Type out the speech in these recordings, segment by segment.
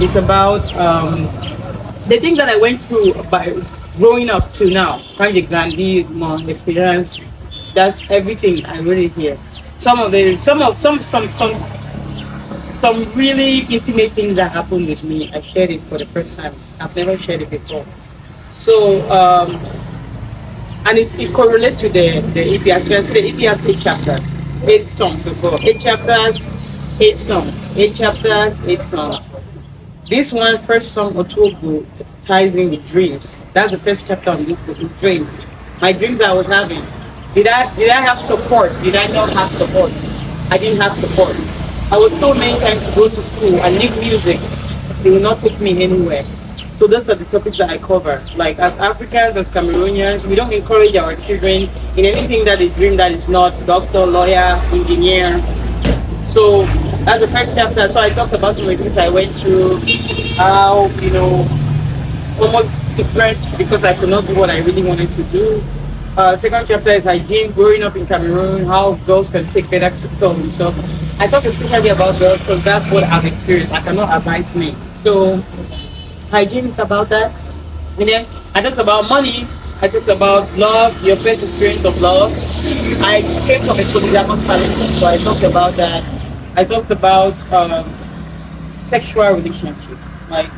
It's about the things that I went through by growing up to now. Kind of Gandhi, my experience. That's everything I really hear. Some really intimate things that happened with me. I shared it for the first time. I've never shared it before. So and it correlates with the EP. As you can see, the EP has 8 chapters, 8 songs as well. 8 chapters, 8 songs. 8 chapters, 8 songs. This one, first song, Otogo, ties in with dreams. That's the first chapter on this book, is dreams. My dreams I was having. Did I have support? Did I not have support? I didn't have support. I was so many times to go to school and leave music. They will not take me anywhere. So those are the topics that I cover. Like as Africans, as Cameroonians, we don't encourage our children in anything that they dream that is not doctor, lawyer, engineer. So that's the first chapter. So I talked about some of the things I went through, how, almost depressed because I could not do what I really wanted to do. Second chapter is hygiene, growing up in Cameroon, how girls can take better care of themselves. I talk especially about girls because that's what I've experienced. I cannot advise me. So hygiene is about that. And then I talked about money. I talked about love, your first experience of love. I came from a polygamous family, so I talked about that. I talked about sexual relationships. Like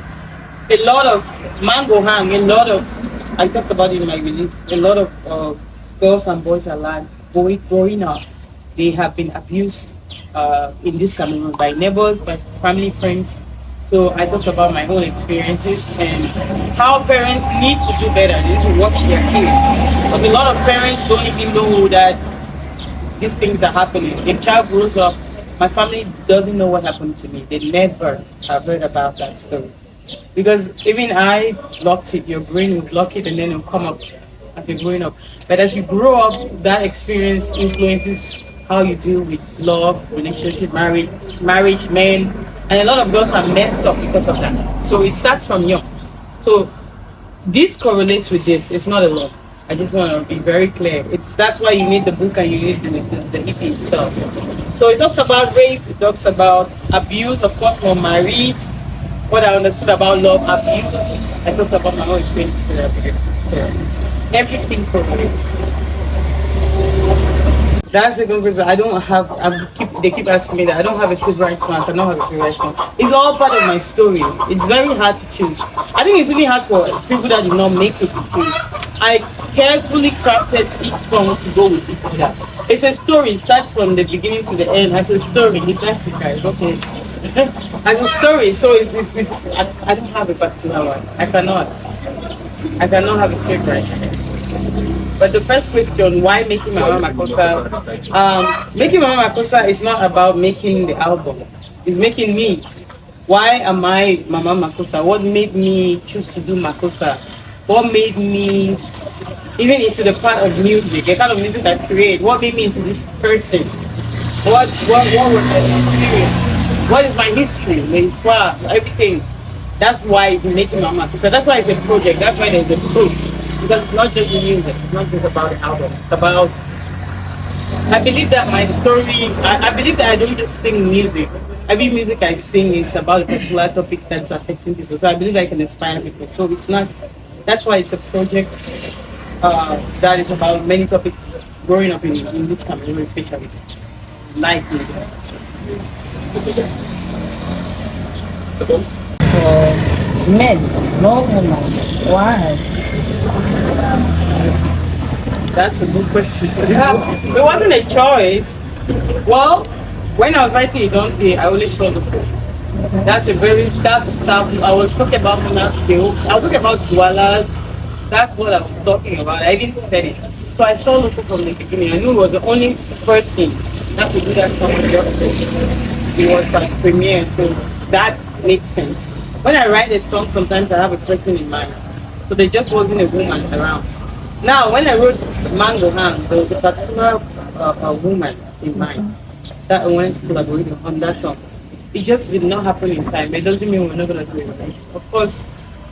a lot of mango hang, I talked about it in my release. A lot of girls and boys are like growing up. They have been abused in this Cameroon by neighbors, by family, friends. So I talked about my own experiences and how parents need to do better. They need to watch their kids. But a lot of parents don't even know that these things are happening. The child grows up. My family doesn't know what happened to me. They never have heard about that story. Because even I blocked it, your brain will block it and then it will come up as you're growing up. But as you grow up, that experience influences how you deal with love, relationship, marriage, men. And a lot of girls are messed up because of that. So it starts from young. So this correlates with this. It's not a lot. I just want to be very clear. That's why you need the book and you need the EP itself. So it talks about rape, it talks about abuse, of course, for married. What I understood about love, abuse. I talked about my own experience with abuse. So everything correlates. That's the conclusion. I don't have. They keep asking me that. I don't have a favorite song. I don't have a favorite song. It's all part of my story. It's very hard to choose. I think it's really hard for people that did not make it to choose. I carefully crafted each song to go with each other. It's a story. It starts from the beginning to the end. As a story, it's Africa. It's okay. As a story, so it's I don't have a particular one. I cannot have a favorite. But the first question, why making Mama Makossa? Making Mama Makossa is not about making the album. It's making me. Why am I Mama Makossa? What made me choose to do Makossa? What made me even into the part of music, the kind of music I create? What made me into this person? What was my experience? What is my history? My histoire, everything. That's why it's making Mama Makossa. That's why it's a project. That's why there's a proof. Because it's not just the music, it's not just about the album, it's about, I believe that my story, I believe that I don't just sing music. Every music I sing is about a particular topic that's affecting people. So I believe I can inspire people. So it's not, that's why it's a project that is about many topics growing up in this Cameroon, especially life music. For men, no women, why? That's a good question. It wasn't a choice. Well, when I was writing it on here, I only saw the book. That's a sample. I was talking about Monasco. I was talking about Douala. That's what I was talking about. I didn't say it. So I saw the book from the beginning. I knew it was the only person that could do that song with justice. It was like premiere, so that made sense. When I write a song, sometimes I have a person in mind. So there just wasn't a woman around. Now, when I wrote Mango Hand, there was a particular woman in mind that I wanted to collaborate on that song. It just did not happen in time. It doesn't mean we're not going to do it next. Of course,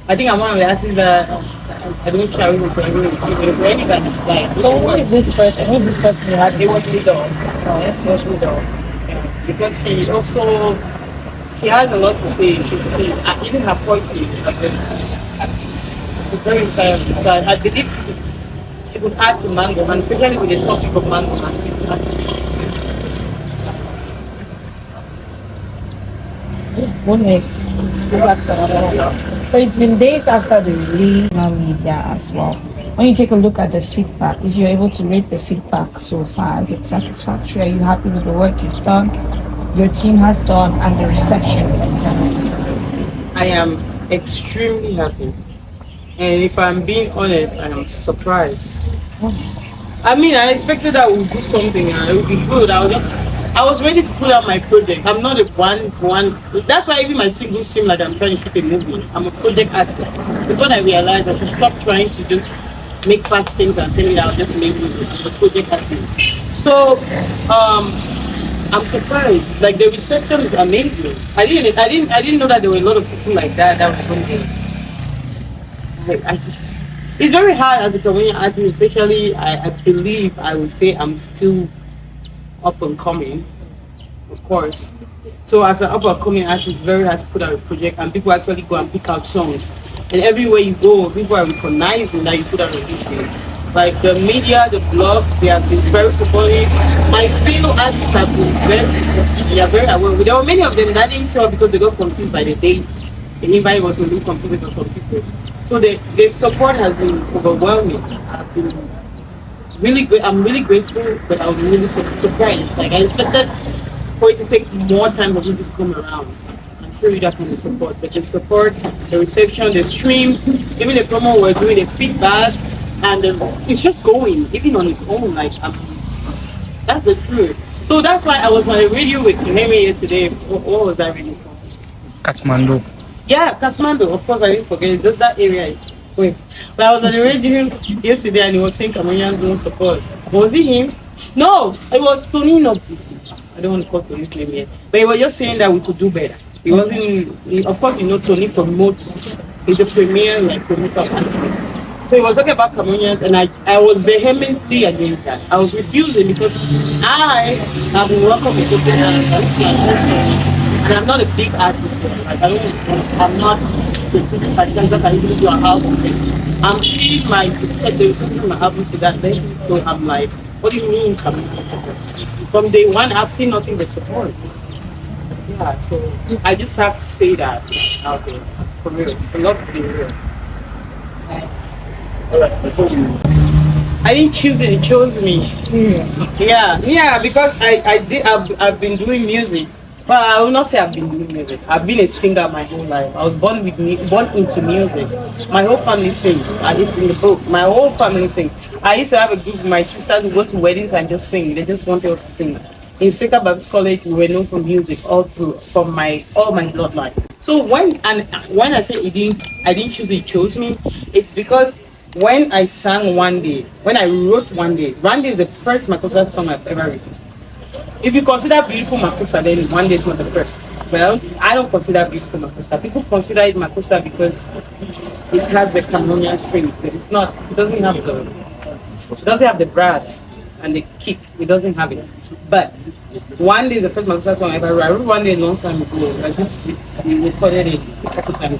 I think I'm one of the artists that I don't share with collaborate with people. For anybody, like, so who is this person? Who is this person you had? It was lydol. It was lydol. Yeah. Because she has a lot to say. her poetry. It's very inspiring. So I believe she could add to mango, and especially with the topic of mango. So it's been days after the release on media as well. When you take a look at the feedback, if you're able to rate the feedback so far, is it satisfactory? Are you happy with the work you've done, your team has done, and the reception? I am extremely happy. And if I'm being honest, I am surprised. I mean, I expected that we'll do something and it would be good. I was ready to put out my project. I'm not a one. That's why even my singles seem like I'm trying to shoot a movie. I'm a project artist. It's what I realized, I should stop trying to just make fast things and tell me that I'll just make movies. I'm a project artist. So, I'm surprised. Like the reception is amazing. I didn't know that there were a lot of people like that. That was something. It's very hard as a comedian artist, especially. I believe I would say I'm still up and coming, of course. So as an up and coming artist, it's very hard to put out a project, and people actually go and pick out songs. And everywhere you go, people are recognizing that you put out a video. Like the media, the blogs, they have been very supportive. My fellow artists have been they are very aware. There were many of them that didn't show up because they got confused by the date. The invite was a little confusing for some people. So the support has been overwhelming. I've been really great. I'm really grateful, but I was really surprised. Like I expected for it to take more time for people to come around and show you that kind of support. But the support, the reception, the streams, even the promo we're doing, the feedback, and it's just going, even on its own. Like that's the truth. So that's why I was on the radio with Mary yesterday. What was that radio called? Kathmandu. Yeah, Kathmandu. Of course, I didn't forget. It's just that area. Wait, but I was on the radio yesterday and he was saying Cameroonians don't support. Was it him? No, it was Tony. No, I don't want to call Tony's name yet. But he was just saying that we could do better. He wasn't. Of course, you know Tony promotes. He's a premier like promoter of country. So he was talking about Cameroonians, and I was vehemently against that. I was refusing because I have been working with people and I'm not a big artist. Like I'm not. I'm seeing the reception of my album to that level. So I'm like, what do you mean coming? From day one, I've seen nothing but support. Yeah, so I just have to say that out there. For real. I love to be real. Thanks. Alright, before we I didn't choose it, it chose me. Yeah, because I've been doing music. Well, I will not say I've been doing music. I've been a singer my whole life. I was born into music. My whole family sings. I used in the book. My whole family sings. I used to have a group with my sisters who go to weddings and just sing. They just wanted us to sing. In Seka Baptist College, we were known for music all through all my bloodline. So when I say I didn't choose it, it chose me. It's because when I sang one day, when I wrote one day is the first makossa song I've ever written. If you consider beautiful makossa, then one day is not the first. Well, I don't consider beautiful makossa. People consider it makossa because it has the Cameroonian strings, but it's not. It doesn't have the brass and the kick. It doesn't have it. But one day, the first makossa song I ever wrote. I wrote one day a long time ago. We recorded it a couple times.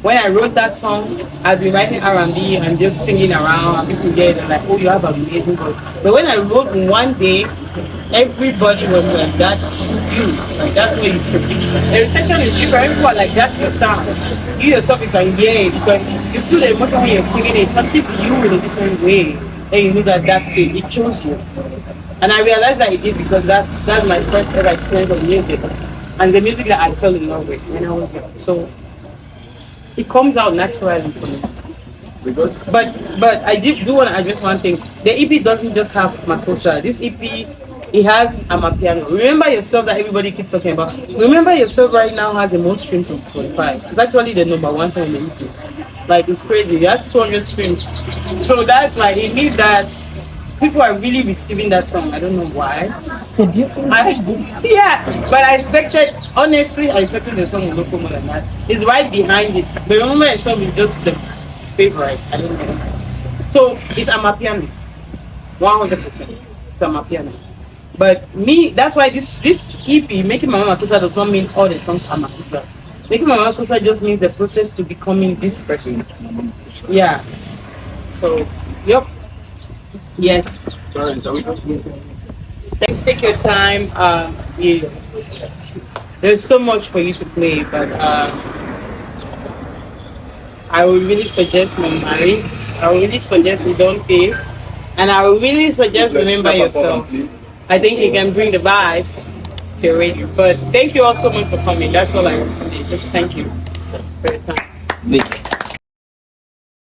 When I wrote that song, I've been writing R&B and just singing around, and people hear it and like, oh, you have an amazing voice. But when I wrote one day, everybody was like, that's you. Like, that's what you produce. The reception is different. People are like, that's your sound. You yourself, you can hear it. You feel the emotion when you're singing it. It touches you in a different way. Then you know that that's it. It chose you. And I realized that it did because that's my first ever experience of music. And the music that I fell in love with when I was young. So it comes out naturally for me. But I do want to address one thing. The EP doesn't just have makossa. This EP, it has amapiano. Remember Yourself that everybody keeps talking about. Remember Yourself right now has the most streams on Spotify. It's actually the number one thing in the EP. Like, it's crazy. It has 200 streams. So that's like, it means that people are really receiving that song. I don't know why. It's a beautiful yeah, but I expected the song locko more than that. It's right behind it. But Remember Yourself is just the favorite. I don't know. So it's amapiano. 100%. It's amapiano. But me, that's why this EP, Making My Mama Makossa, does not mean all the songs are makossa. Making my makossa just means the process to becoming this person. Yeah. So, yep. Yes. Thanks. Take your time. There's so much for you to play, but I would really suggest Mary. I would really suggest you don't pay, and I would really suggest remember yourself. I think you can bring the vibes to your radio. But thank you all so much for coming. That's all I want to say. Just thank you for your time.